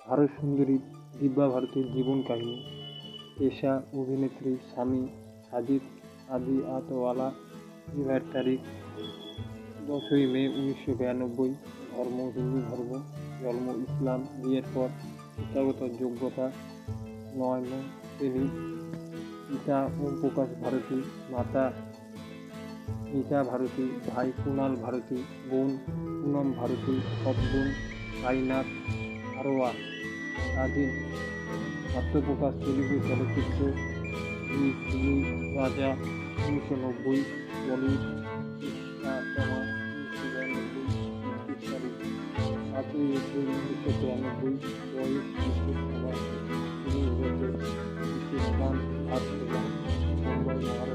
ভারত সুন্দরী দিব্যা ভারতীর জীবন কাহিনী। পেশা অভিনেত্রী, স্বামী সাজিদ আদিয়াতওয়ালা, বিবাহের তারিখ 10ই মে 1992, ধর্ম হিন্দু ধর্ম, জন্ম ইসলাম, বিয়ের পর শিক্ষাগত যোগ্যতা 9 শ্রেণী, পিতা ওম প্রকাশ ভারতী, মাতা মিতা ভারতী, ভাই কুণাল ভারতী, বোন পুনম ভারতী, সৎবোন সাইনাথ আরোয়া। কাজী আত্মপ্রকাশ তেলুগু চলচ্চিত্র ই পিলু রাজা 1990, বলিউড ইস্তাতমা 1992, মৃত্যুর তারিখ 7ই এপ্রিল 1993, বয়স 19 বছর, 30 বছর, পাকিস্তান, ভারত, মুম্বাই, মহারাষ্ট্র।